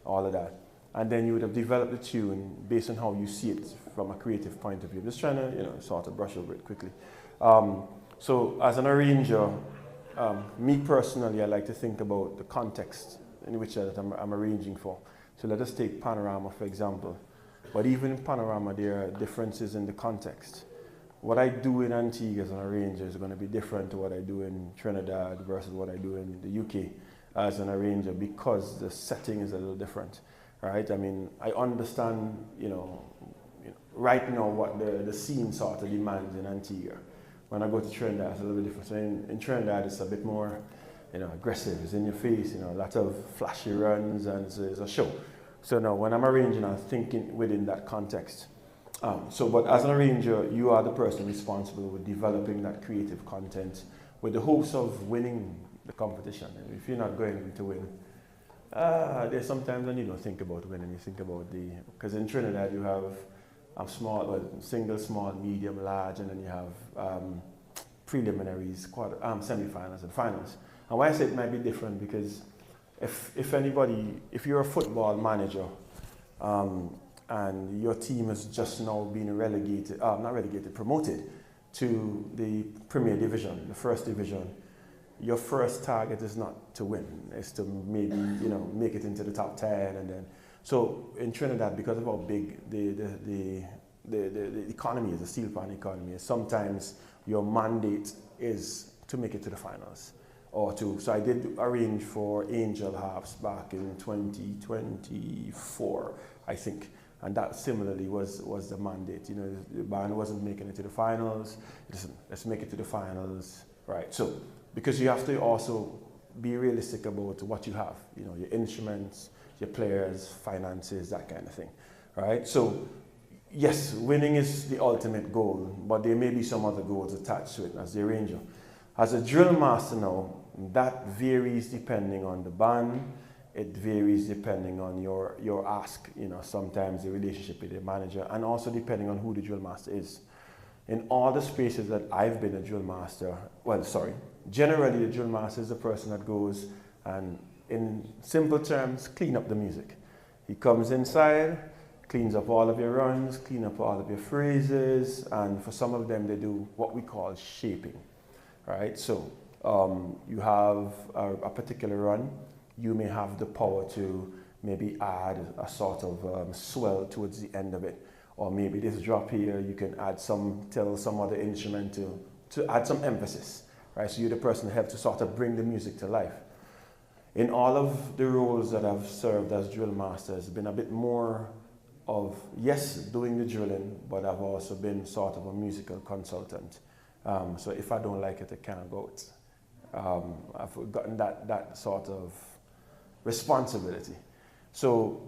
[SPEAKER 3] all of that. And then you would have developed the tune based on how you see it from a creative point of view. Just trying to, you know, sort of brush over it quickly. So as an arranger, me personally, I like to think about the context in which I'm arranging for. So let us take Panorama, for example. But even in Panorama, there are differences in the context. What I do in Antigua as an arranger is going to be different to what I do in Trinidad versus what I do in the UK as an arranger because the setting is a little different, right? I mean, I understand, you know right now what the scene sort of demands in Antigua. When I go to Trinidad, it's a little bit different. So in Trinidad, it's a bit more, you know, aggressive. It's in your face, you know, a lot of flashy runs and it's a show. So now when I'm arranging, I'm thinking within that context. But as an arranger, you are the person responsible with developing that creative content with the hopes of winning the competition. And if you're not going to win, there's sometimes when you don't think about winning, you think about because in Trinidad you have single, small, medium, large, and then you have preliminaries, semi-finals and finals. And why I say it might be different because if you're a football manager, and your team has just now been promoted to the Premier Division, the First Division, your first target is not to win. It's to maybe, make it into the top 10 and then. So in Trinidad, because of how big the economy is, the steel pan economy is, sometimes your mandate is to make it to the finals. So I did arrange for Angel Harps back in 2024, I think. And that similarly was the mandate. The band wasn't making it to the finals. Listen, let's make it to the finals, right? So, because you have to also be realistic about what you have, your instruments, your players, finances, that kind of thing, right? So, yes, winning is the ultimate goal, but there may be some other goals attached to it as the arranger. As a drill master now, that varies depending on the band. It varies depending on your ask, sometimes the relationship with the manager, and also depending on who the drill master is. In all the spaces that I've been a drill master, generally the drill master is the person that goes and, in simple terms, clean up the music. He comes inside, cleans up all of your runs, clean up all of your phrases, and for some of them they do what we call shaping, right? So you have a particular run. You may have the power to maybe add a sort of swell towards the end of it. Or maybe this drop here, you can add tell some other instrument to add some emphasis, right? So you're the person that helps to sort of bring the music to life. In all of the roles that I've served as drill master, it's been a bit more of, yes, doing the drilling, but I've also been sort of a musical consultant. So if I don't like it, I can't go out. I've gotten that sort of responsibility. So,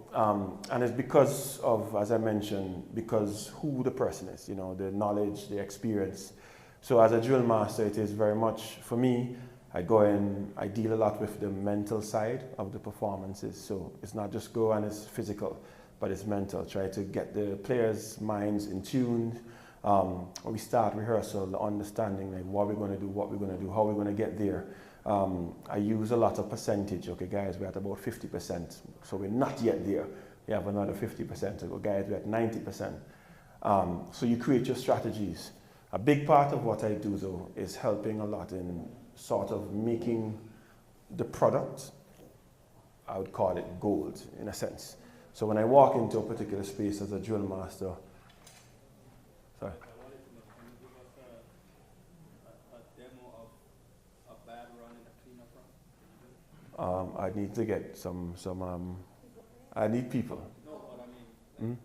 [SPEAKER 3] and it's because of, as I mentioned, because who the person is, the knowledge, the experience. So as a drill master, it is very much, for me, I go in, I deal a lot with the mental side of the performances. So it's not just go and it's physical, but it's mental. Try to get the players' minds in tune. We start rehearsal, the understanding, like what we're going to do, how we're going to get there. I use a lot of percentage. Okay, guys, we're at about 50%, so we're not yet there. We have another 50% to go. Guys, we're at 90%. So you create your strategies. A big part of what I do, though, is helping a lot in sort of making the product, I would call it gold, in a sense. So when I walk into a particular space as a drill master, sorry. I need to get I need people.
[SPEAKER 7] No, but I mean,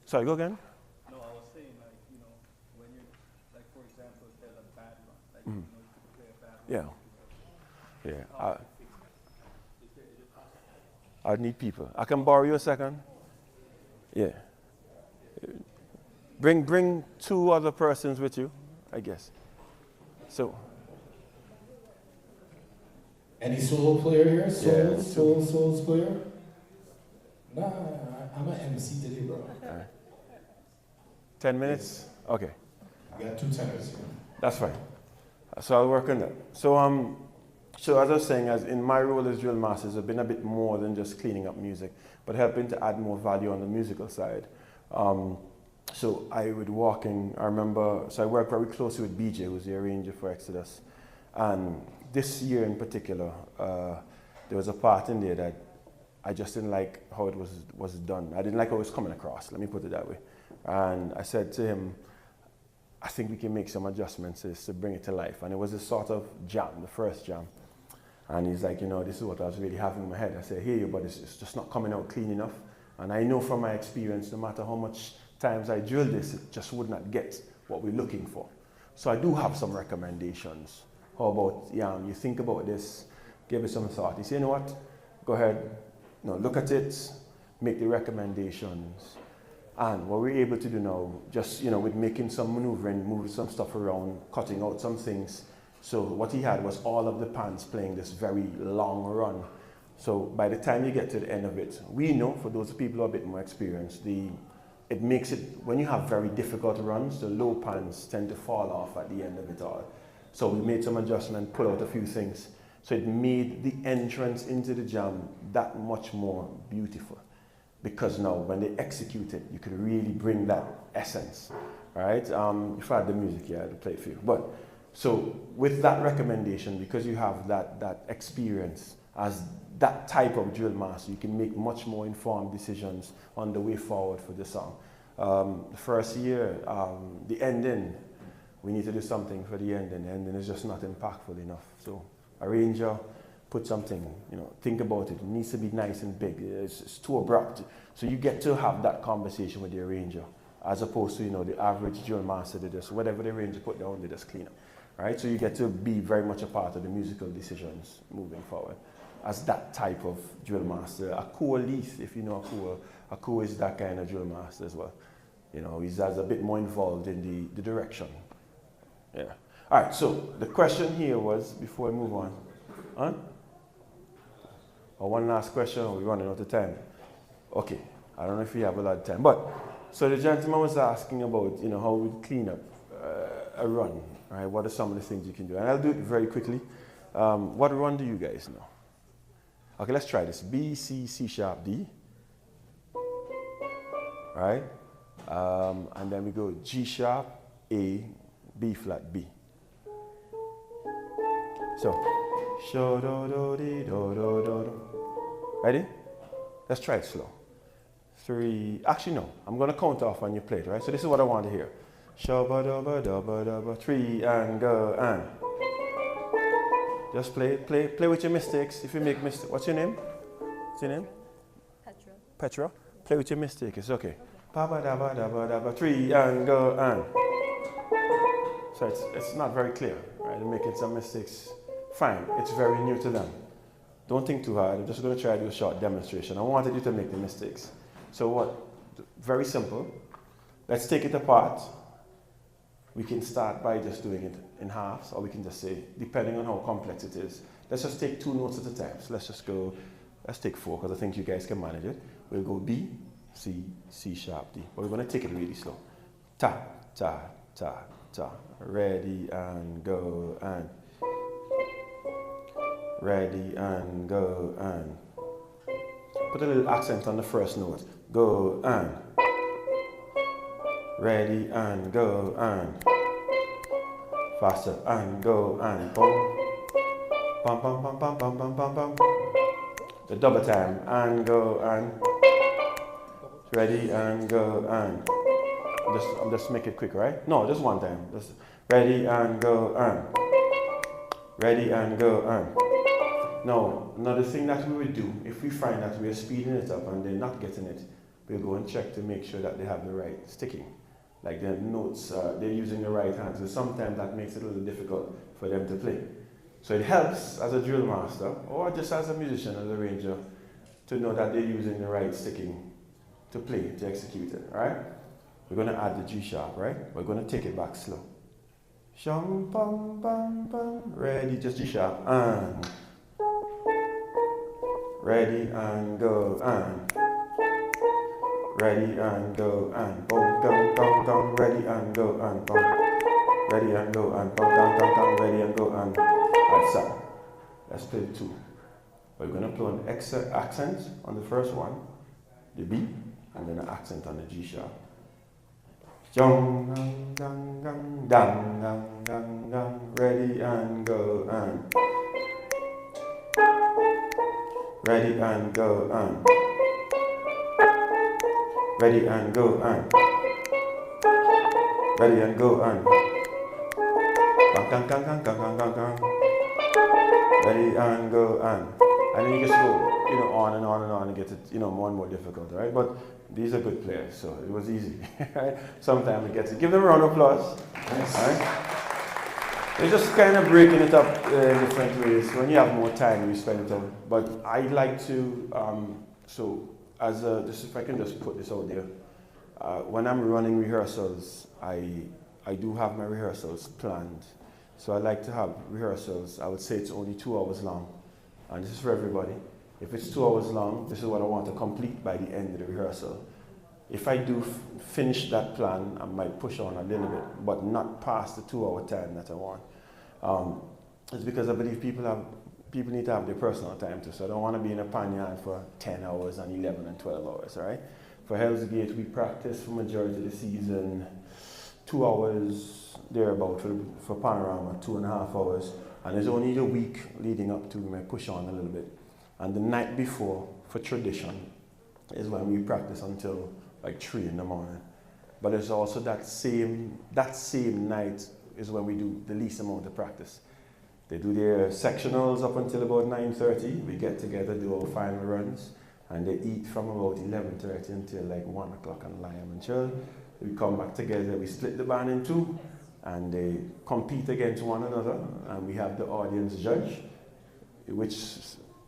[SPEAKER 3] Sorry, go again?
[SPEAKER 7] No, I was saying, when you, for example, there's a bad run, you could play a bad run.
[SPEAKER 3] Yeah. I need people. I can borrow you a second? Yeah. Bring 2 other persons with you, I guess. So.
[SPEAKER 4] Any solo player here?
[SPEAKER 3] Yeah,
[SPEAKER 4] Solo player? Nah, I'm an MC today, bro.
[SPEAKER 3] Right. 10 minutes? Okay.
[SPEAKER 4] We got 2 tenors here.
[SPEAKER 3] That's fine. So I'll work on that. So as I was saying, as in my role as drill masters, I've been a bit more than just cleaning up music, but helping to add more value on the musical side. So I would walk in, I remember, so I worked very closely with BJ, who was the arranger for Exodus. And this year in particular, there was a part in there that I just didn't like how it was done. I didn't like how it was coming across, let me put it that way. And I said to him, I think we can make some adjustments to bring it to life. And it was a sort of jam, the first jam. And he's like, this is what I was really having in my head. I said, I hear you, but it's just not coming out clean enough. And I know from my experience, no matter how much times I drill this, it just would not get what we're looking for. So I do have some recommendations. How about, you think about this, give it some thought. He said, you know what, go ahead, look at it, make the recommendations. And what we're able to do now, just, with making some maneuvering, moving some stuff around, cutting out some things. So what he had was all of the pans playing this very long run. So by the time you get to the end of it, we know, for those people who are a bit more experienced, it makes it, when you have very difficult runs, the low pans tend to fall off at the end of it all. So we made some adjustment, pull out a few things. So it made the entrance into the jam that much more beautiful. Because now when they execute it, you could really bring that essence, right? If I had the music here, I'd play it for you. But So with that recommendation, because you have that experience as that type of drill master, you can make much more informed decisions on the way forward for the song. The first year, the ending, we need to do something for the ending. The ending is just not impactful enough. So arranger, put something, think about it. It needs to be nice and big. It's too abrupt. So you get to have that conversation with the arranger, as opposed to, the average drill master, they just, whatever the arranger put down, they just clean up. Right? So you get to be very much a part of the musical decisions moving forward as that type of drill master. A Cordice, if you know a Cordice is that kind of drill master as well. He's a bit more involved in the direction. Yeah. All right, so the question here was, before I move on, one last question, or we're running out of time. Okay, I don't know if we have a lot of time, but, so the gentleman was asking about, how we clean up a run. Right, what are some of the things you can do? And I'll do it very quickly. What run do you guys know? Okay, let's try this. B, C, C sharp, D. Right? And then we go G sharp, A, B flat, B. So, sho, do, do, di, do, do, do, do. Ready? Let's try it slow. 3, actually no, I'm going to count off on your plate, right? So this is what I want to hear. Shabba dabba dabba dabba, 3 and go and. Just play with your mistakes. If you make mistakes, what's your name? What's your name?
[SPEAKER 8] Petra.
[SPEAKER 3] Petra. Play with your mistake. It's okay. Dabba dabba dabba dabba, 3 and go and. So it's not very clear, right? They're making some mistakes. Fine. It's very new to them. Don't think too hard. I'm just going to try to do a short demonstration. I wanted you to make the mistakes. So what? Very simple. Let's take it apart. We can start by just doing it in halves, or we can just say, depending on how complex it is, let's just take 2 notes at a time. So let's take 4, because I think you guys can manage it. We'll go B, C, C sharp, D. But we're going to take it really slow. Ta, ta, ta, ta. Ready and go and. Ready and go and. Put a little accent on the first note. Go and. Ready and go and. Faster and go and. Boom. Bum bum bum bum bum bum bum bum. The double time and go and. Ready and go and. I'm just make it quick, right? No, just one time. Just ready and go and. Ready and go and. Now, another thing that we would do, if we find that we're speeding it up and they're not getting it, we'll go and check to make sure that they have the right sticking. Like the notes, they're using the right hand. So sometimes that makes it a little difficult for them to play. So it helps as a drill master, or just as a musician, as a arranger, to know that they're using the right sticking to play, to execute it, all right? We're going to add the G sharp, right? We're going to take it back slow. Shum, bum, bum, bum. Ready, just G sharp, and. Ready and go and. Ready and go and. Boom, dum, dum, dum. Ready and go and. Boom. Ready and go and. Boom, dum, dum, dum. Ready and go and. Alright, stop. Let's play 2. We're going to play an accent on the first one, the B, and then an accent on the G sharp. Jong, gang, gang, gang, gang, gang, gang, gang. Ready and go and. Ready and go and. Ready and go and. Ready and go and. Gang, gang, gang, gang, gang, gang, gang. Ready and go and. And then you just go, on and on and on and get it, more and more difficult, right? But these are good players, so it was easy, right? Sometimes it gets it. Give them a round of applause. Nice. All right? They're just kind of breaking it up in different ways. When you have more time, you spend it on. But I'd like to, just if I can just put this out there, when I'm running rehearsals, I do have my rehearsals planned. So I like to have rehearsals. I would say it's only 2 hours long. And this is for everybody. If it's 2 hours long, this is what I want to complete by the end of the rehearsal. If I do finish that plan, I might push on a little bit, but not past the 2-hour time that I want. It's because I believe people need to have their personal time too. So I don't want to be in a panyan for 10 hours and 11 and 12 hours, all right? For Hell's Gate, we practice for majority of the season 2 hours thereabout for panorama, 2.5 hours. And it's only the week leading up to we may push on a little bit. And the night before, for tradition, is when we practice until like 3 in the morning. But it's also that same night is when we do the least amount of practice. They do their sectionals up until about 9:30. We get together, do our final runs, and they eat from about 11:30 until like 1 o'clock and lie and chill. We come back together, we split the band in two, and they compete against one another, and we have the audience judge which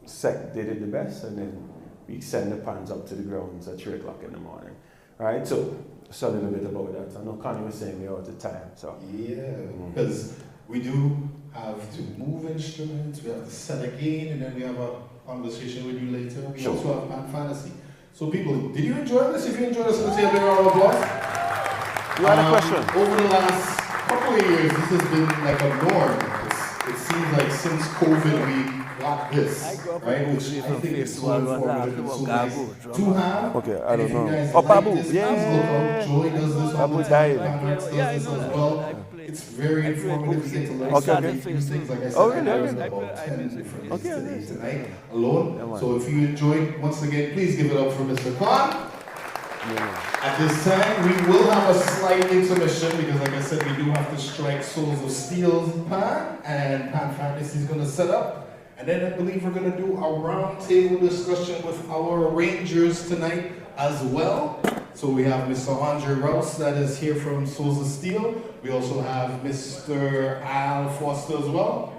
[SPEAKER 3] sect they did the best, and then we send the pans up to the grounds at 3 o'clock in the morning. Right? So a little bit about that. I know Connie was saying we're out of time. So
[SPEAKER 4] yeah, because we do have to move instruments, we have to set a gain, and then we have a conversation with you later. We
[SPEAKER 3] Sure.
[SPEAKER 4] also have Pan Fantasy. So people, did you enjoy this? If you enjoyed this, let's say a big round of applause.
[SPEAKER 3] you had a question?
[SPEAKER 4] Over the last couple of years, this has been like a norm. It seems like since COVID we got this, right? Which I think is so informative and so nice to have.
[SPEAKER 3] Okay, I
[SPEAKER 4] And
[SPEAKER 3] don't
[SPEAKER 4] if
[SPEAKER 3] know.
[SPEAKER 4] you guys
[SPEAKER 3] Oh,
[SPEAKER 4] like
[SPEAKER 3] Babu,
[SPEAKER 4] this,
[SPEAKER 3] yeah.
[SPEAKER 4] please look out. Joy does this all
[SPEAKER 3] Babu
[SPEAKER 4] the time.
[SPEAKER 3] died.
[SPEAKER 4] Conrad does this as well. It's very informative. You get to learn
[SPEAKER 3] Okay,
[SPEAKER 4] so
[SPEAKER 3] okay.
[SPEAKER 4] many new things. Like I said,
[SPEAKER 3] Oh,
[SPEAKER 4] I
[SPEAKER 3] really?
[SPEAKER 4] learned
[SPEAKER 3] Okay.
[SPEAKER 4] about 10 different
[SPEAKER 3] Okay,
[SPEAKER 4] things today,
[SPEAKER 3] okay.
[SPEAKER 4] tonight alone.
[SPEAKER 3] Yeah, man.
[SPEAKER 4] So if you enjoyed, once again, please give it up for Mr. Khan.
[SPEAKER 3] Yeah.
[SPEAKER 4] At this time, we will have a slight intermission because, like I said, we do have to strike Souls of Steel's Pan, and Pan Fantasy is going to set up. And then I believe we're going to do a round table discussion with our arrangers tonight as well. So we have Mr. Andre Rouse that is here from Souls of Steel. We also have Mr. Al Foster as well.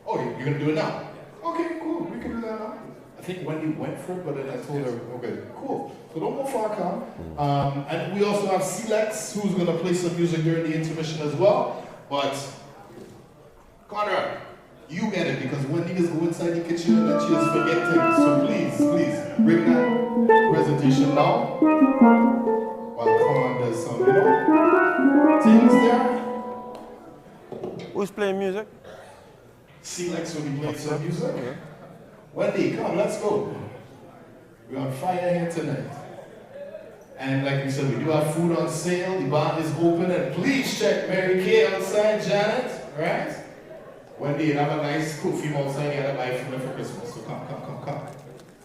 [SPEAKER 4] Oh, you're going to do it now? Okay, cool. We can do that now. I think Wendy went for it, but then I told her, okay, cool. So don't go far, Khan. And we also have Silex, who's going to play some music during the intermission as well. But, Conrad, you get it, because Wendy is go inside the kitchen and she is forget things. So please, bring that presentation now. While Khan does some, things there.
[SPEAKER 3] Who's playing music?
[SPEAKER 4] Silex will be playing some music. Wendy, come, let's go. We're on fire here tonight. And like we said, we do have food on sale. The bar is open, and please check Mary Kay outside, Janet, right? Wendy, you have a nice perfume outside you gotta buy for me for Christmas. So come.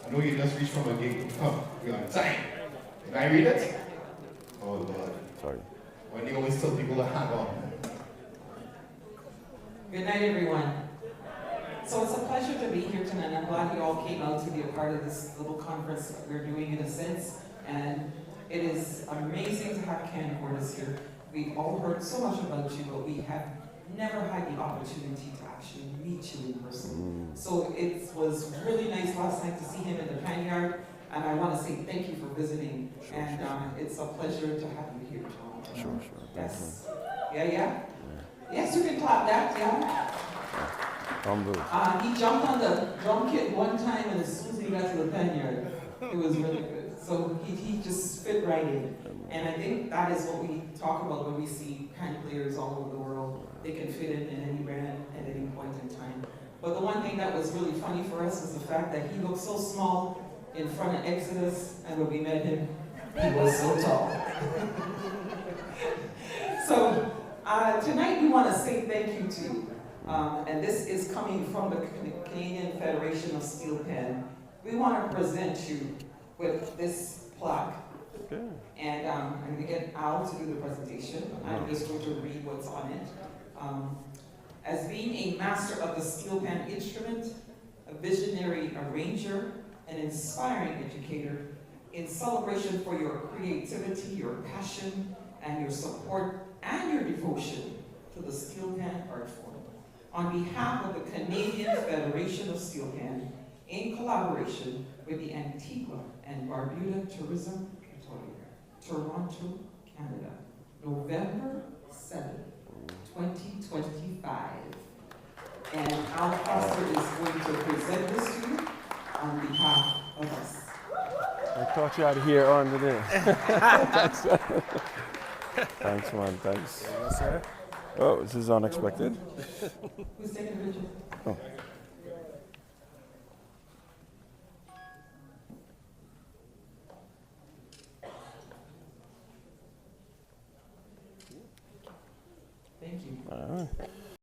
[SPEAKER 4] I know you just reached from a gig. Come, we're on time. Can I read it? Oh Lord.
[SPEAKER 3] Sorry.
[SPEAKER 4] Wendy always tell people to hang on.
[SPEAKER 8] Good night, everyone. So it's a pleasure to be here tonight. I'm glad you all came out to be a part of this little conference that we're doing in a sense. And it is amazing to have Khan Cordice here. We've all heard so much about you, but we have never had the opportunity to actually meet you in person. So it was really nice last night to see him in the Pan Yard. And I want to say thank you for visiting. It's a pleasure to have you here, John.
[SPEAKER 3] Sure.
[SPEAKER 8] Yes. Yeah. Yes, you can clap that, yeah. He jumped on the drum kit one time, and as soon as he got to the Pan Yard, it was really good. So he just fit right in. And I think that is what we talk about when we see pan players all over the world. They can fit in any band at any point in time. But the one thing that was really funny for us was the fact that he looked so small in front of Exodus, and when we met him, he was so tall. So tonight we want to say thank you to you. And this is coming from the Canadian Federation of Steel Pan. We want to present you with this plaque.
[SPEAKER 3] Okay.
[SPEAKER 8] And I'm going to get Al to do the presentation. I'm just going to read what's on it. As being a master of the steel pan instrument, a visionary arranger, an inspiring educator, in celebration for your creativity, your passion, and your support and your devotion to the steel pan art form. On behalf of the Canadian Federation of Steel Pan, in collaboration with the Antigua and Barbuda Tourism Authority, Toronto, Canada, November 7th, 2025. And Al Foster is going to present this to you on behalf of us.
[SPEAKER 3] I thought you had here on today. Thanks, man. Thanks.
[SPEAKER 7] Yes, sir.
[SPEAKER 3] Oh, this is unexpected.
[SPEAKER 8] Who's taking a picture?
[SPEAKER 3] Oh.